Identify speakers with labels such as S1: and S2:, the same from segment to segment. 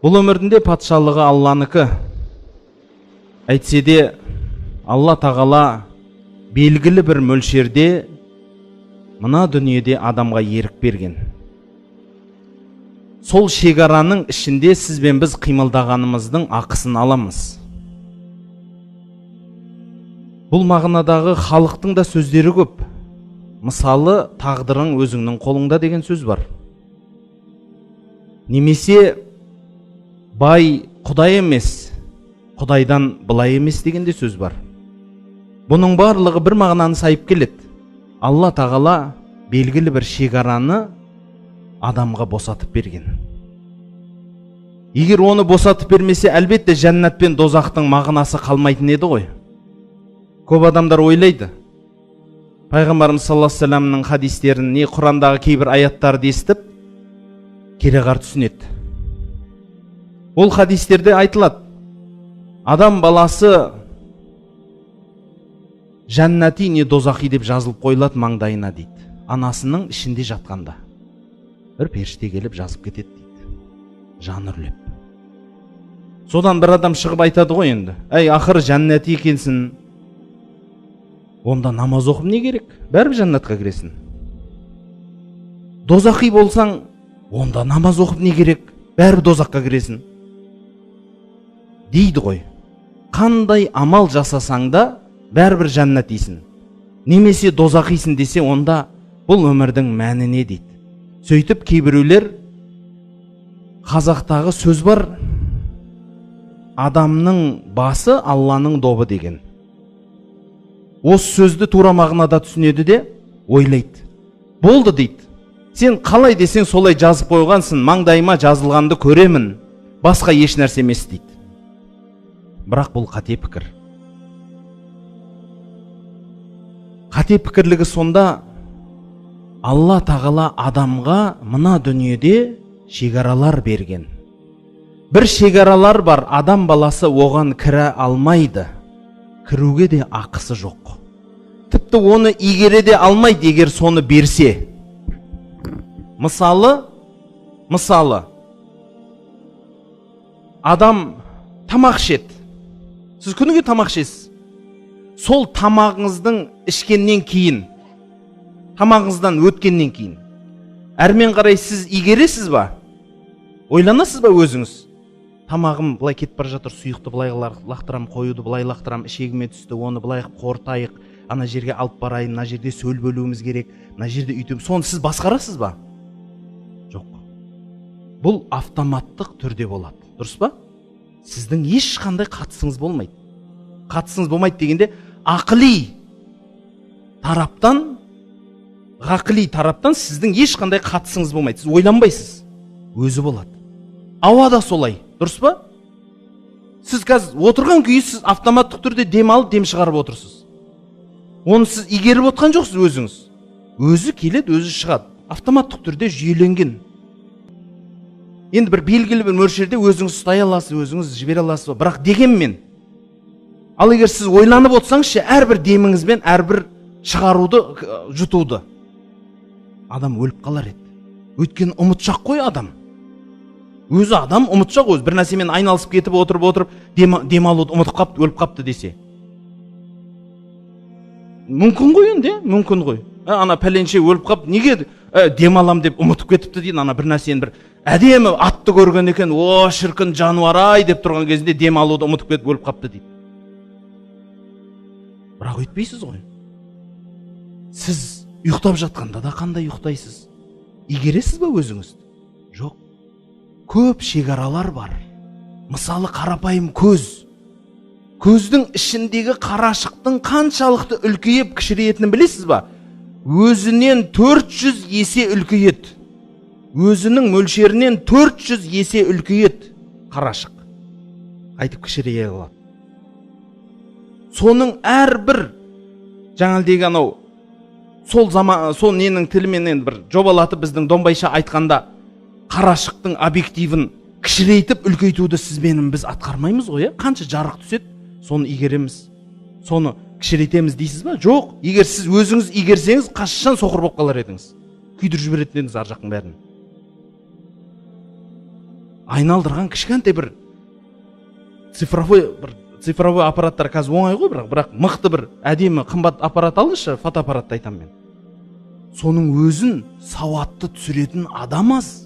S1: Бұл өмірінде патшалығы Алланыкі. Әйтсе де Алла тағала белгілі бір мөлшерде мына дүниеде адамға ерік берген. Сол шекараның ішінде сіз бен біз қимылдағанымыздың ақысын аламыз. Бұл мағынадағы халықтың да сөздері көп. Мысалы, тағдырың өзіңнің қолыңда деген сөз бар. Немесе бай құдай емес, құдайдан былай емес деген де сөз бар. Бұның барлығы бір мағынаны сайып келеді. Алла тағала белгілі бір шекараны адамға босатып берген. Егер оны босатып бермесе, әлбетте жәннат пен дозақтың мағынасы қалмайтын еді ғой. Көп адамдар ойлайды. Пайғамбарымыз саллаллаху алейхи вассаламның хадистерін, не Құрандағы кейбір аяттарды естіп, кереғар түсінеді. Ол хадистерде айтылады, адам баласы жәннати не дозақи деп жазылып қойылады маңдайына дейді. Анасының ішінде жатқанда бір періште келіп жазып кетеді дейді. Жаны үрлеп. Содан бір адам шығып айтады ғой енді, әй, ақыры жәннати екенсің, онда намаз оқып не керек? Бәрібір жәннатқа кіресің. Дозақи болсаң, онда намаз оқып не керек? Бәрібір дозаққа кіресің. Дейді ғой. Қандай амал жасасаң да бәрібір жәннатисің. Немесе дозақисың десе, онда бұл өмірдің мәні не дейді. Сөйтіп кейбіреулер, қазақтағы сөз бар, адамның басы Алланың добы деген. Осы сөзді тура мағынада түсінеді де ойлайды. Болды дейді. Сен қалай десең солай жазып қойғансың, маңдайыма жазылғанды көремін, басқа еш нәрсе емес дейді. Бірақ бұл қате пікір. Қате пікірлігі сонда, Алла тағала адамға мына дүниеде шекаралар берген. Бір шекаралар бар, адам баласы оған кіре алмайды. Кіруге де ақысы жоқ. Тіпті оны игере де алмайды, егер соны берсе. Мысалы, адам тамақ ішеді. Сіз күніге тамақ ішесіз. Сол тамағыңыздың ішкеннен кейін, тамағыңыздан өткеннен кейін, әрмен қарай сіз игересіз ба? Ойланасыз ба өзіңіз? Тамағым былай кетіп бара жатыр, сұйықты былай лақтырам, қоюды былай лақтырам, ішегіме түсті, оны былай қортайық, ана жерге алып барайын, ана жерде сөл бөлуіміз керек, ана жерде үйтем. Соны сіз басқарасыз ба? Жоқ. Бұл автоматтық түрде болады. Дұрыс па? Сіздің ешқандай қатысыңыз болмайды. Қатысыңыз болмайды дегенде, ғақли тараптан сіздің ешқандай қатысыңыз болмайды. Сіз ойланбайсыз. Өзі болады. Ауа да солай. Дұрыс па? Сіз қазір отырған күйі сіз автоматтық түрде дем алып, дем шығарып отырсыз. Оны сіз игеріп отқан жоқсыз өзіңіз. Өзі келеді, өзі шығады. Автоматтық түрде жүйеленген. Енді бір белгілі бір мөлшерде өзіңіз ұстай аласыз, өзіңіз жібере аласыз. Бірақ дегенмен, ал егер сіз ойланып отырсаңызшы, әрбір деміңізбен әрбір шығаруды, жұтуды, адам өліп қалар еді. Өйткені ұмытшақ қой адам. Өзі адам ұмытшақ, өзі бір нәрсемен айналысып кетіп отырып, дем алуды ұмытып қапты, өліп қапты десе. Мүмкін ғой енді, мүмкін ғой. Ана пәленше өліп қап, неге дем алам деп ұмытып кетіпті дейді. Ана бір нәрсені бір әдемі атты көрген екен, о шіркін жануар-ай деп тұрған кезінде дем алуды ұмытып кетіп өліп қапты дейді. Бірақ өйтпейсіз ғой. Сіз ұйықтап жатқанда да қандай ұйықтайсыз? Игересіз ба өзіңізді? Жоқ. Көп шекаралар бар. Мысалы, қарапайым көз. Көздің ішіндегі қарашықтың қаншалықты үлкейіп кішірейтінін білесіз ба? Өзінен 400 есе үлкейеді. Өзінің мөлшерінен 400 есе үлкейеді қарашық. Қайтып кішірейе алады. Соның әрбір жаңалдегі анау сол ненің тілімен бір жобалатып біздің домбайша айтқанда қарашықтың объективін кішірейтіп үлкейтуді сіз бенім біз атқармаймыз ғой, қанша жарық түседі, соны игереміз, соны кішірейтеміз дейсіз ба? Жоқ, егер сіз өзіңіз игерсеңіз, қашан соқыр болып қалар едіңіз, күйдіріп жіберетін едіңіз ар жақтың бәрін. айналдырған кішкентай бір цифровой аппараттар қазір оңай ғой, бірақ мықты бір әдемі қымбат аппарат алыңызшы, фотоаппаратты айтамын мен. Соның өзін сауатты түсіретін адам аз.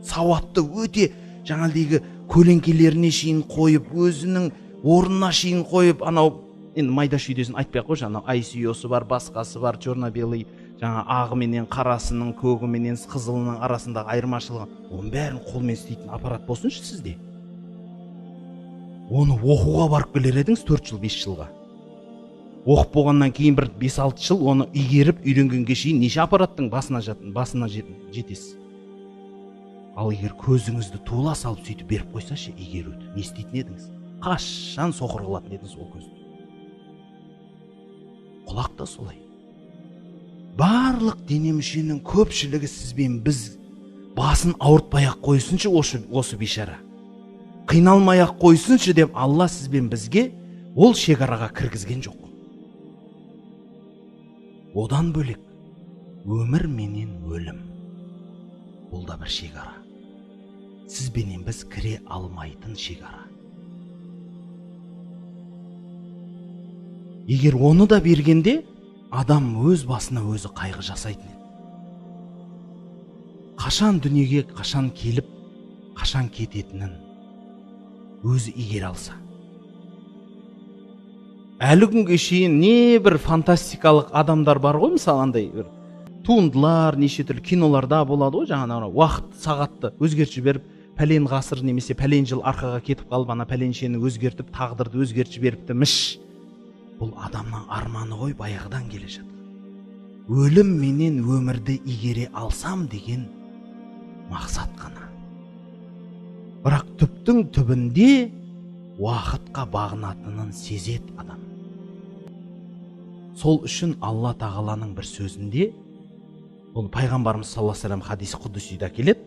S1: Сауатты өте жаңалдегі көлеңкелеріне шейін қойып, өзінің орнына шейін қойып, анау енді майда шүйдесін айтпай-ақ қойшы, анау ICO-сы бар, басқасы бар, черно-белый, жаңа ағы менен қарасының, көгі менен қызылының арасындағы айырмашылығы, оның бәрін қолмен істейтін аппарат болсыншы сізде. Оны оқуға барып келер едіңіз 4 жыл, 5 жылға. Оқып болғаннан кейін бір 5-6 жыл оны игеріп үйренгенге шейін неше аппараттың басына жетесіз. Ал егер көзіңізді тула салып сөйтіп беріп қойсашы, игеруді не істейтін едіңіз? Қашан соқыр қылатын едіңіз ол көзді? Құлақ та солай. Барлық дене мүшенің көпшілігі сізбен біз басын ауыртпай-ақ қойсыншы осы бейшара. Қиналмай-ақ қойсыншы деп Алла сізбен бізге ол шекараға кіргізген жоқ. Одан бөлек өмір менен өлім. Бұл да бір шекара. Сізбенен біз кіре алмайтын шекара. Егер оны да бергенде, адам өз басына өзі қайғы жасайтын еді. Қашан дүниеге, қашан келіп, қашан кететінін өзі игере алса. Әлі күнге шейін не бір фантастикалық адамдар бар ғой, мысалы андай бір туындылар, неше түрлі киноларда болады ғой, жаңа уақыт сағатты өзгертіп жіберіп, пәлен ғасыр немесе пәлен жыл арқаға кетіп қалып, ана пәленшені өзгертіп, тағдырды өзгертіп жіберіпті міш. Бұл адамның арманы ғой, баяғыдан келе жатқан. Өлім менен өмірді игере алсам деген мақсат қана. Бірақ түптің түбінде уақытқа бағынатынын сезет адам. Сол үшін Алла тағаланың бір сөзінде, бұл пайғамбарымыз саллаллаху алейхи ва саллям хадис құдсида келеді,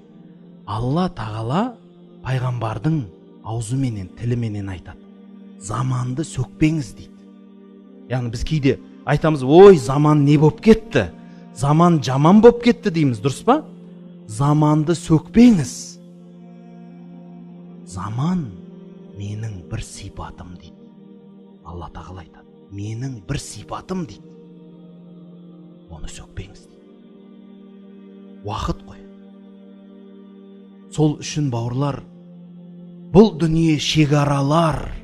S1: Алла тағала пайғамбардың аузыменен, тіліменен айтады: заманды сөкпеңіз дейді. Яғни біз кейде айтамыз, ой, заман не боп кетті, заман жаман боп кетті дейміз, дұрыс па? Заманды сөкпеңіз. Заман менің бір сипатым дейді. Алла тағала айтады, менің бір сипатым дейді. Оны сөкпеңіз дейді. Уақыт қой. Сол үшін бауырлар, бұл дүние шегаралар.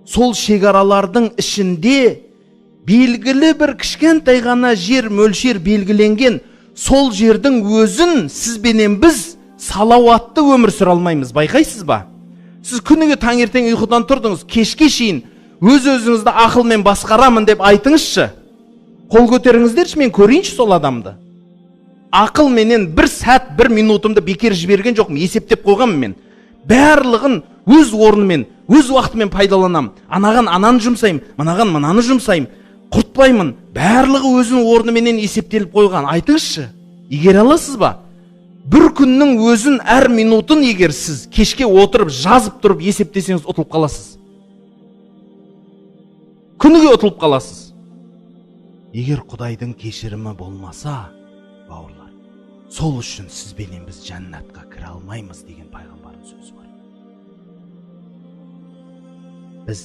S1: Сол шегаралардың ішінде белгілі бір кішкентай ғана жер мөлшер белгіленген, сол жердің өзін сізбенен біз салауатты өмір сүре алмаймыз, байқайсыз ба? Сіз күніге таңертең ұйқыдан тұрдыңыз, кешке шейін өз-өзіңізді ақылмен басқарамын деп айтыңызшы. Қол көтеріңіздерші, мен көрейінші сол адамды. Ақыл менен бір сәт, бір минутымды бекер жіберген жоқпын, есептеп қойғанмын мен. Барлығын өз орнымен, өз уақытымен пайдаланам. Анаған ананы жұмсайым, мынаған мынаны жұмсайым, құртпаймын. Барлығы өзінің орныменен есептеліп қойған. Айтыңызшы, игере аласыз ба? Бір күннің өзін, әр минутын егер сіз кешке отырып, жазып тұрып есептесеңіз ұтылып қаласыз. Күніге ұтылып қаласыз. Егер Құдайдың кешірімі болмаса, бауырлар, сол үшін сізбенен біз жәннатқа кіре алмаймыз деген пайғамбардың сөзі бар. Біз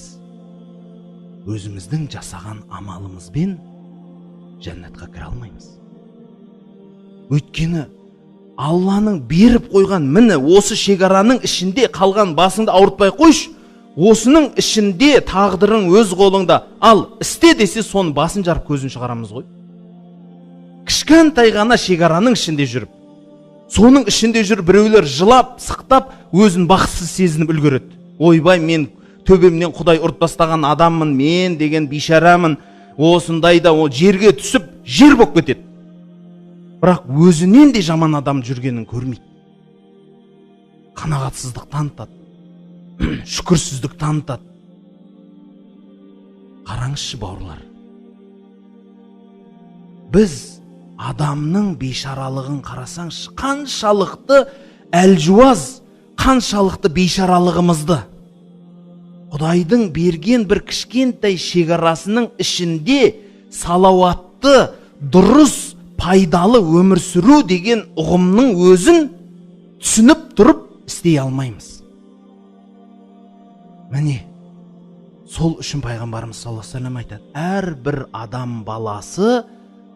S1: өзіміздің жасаған амалымызбен жәннатқа кіре алмаймыз. Өйткені Алланың беріп қойған, міне осы шекараның ішінде қалған, басыңды ауыртпай қойш, осының ішінде тағдырың өз қолыңда, ал істе десе соны басын жарып көзін шығарамыз ғой. Кішкентай ғана шекараның ішінде жүріп, соның ішінде жүріп біреулер жылап, сықтап, өзін бақытсыз сезініп үлгереді. Ойбай, мен төбемнен Құдай ұрып тастаған адаммын, мен деген бейшарамын, осындайда жерге түсіп, жер болып кетеді. Бірақ өзінен де жаман адам жүргенін көрмейді. Қанағатсыздық танытады, шүкірсіздік танытады. Қараңызшы бауырлар, біз адамның бейшаралығын қарасаңшы, қаншалықты әлжуаз, қаншалықты бейшаралығымызды. Құдайдың берген бір кішкентай шекарасының ішінде салауатты, дұрыс, пайдалы өмір сүру деген ұғымның өзін түсініп тұрып, істей алмаймыз. Міне, сол үшін пайғамбарымыз саллаллаху алейхи вассалам айтады, әрбір адам баласы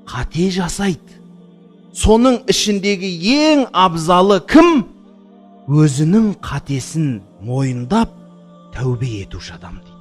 S1: қате жасайды. Соның ішіндегі ең абзалы кім? Өзінің қатесін мойындап тәубе етуші адам дейді.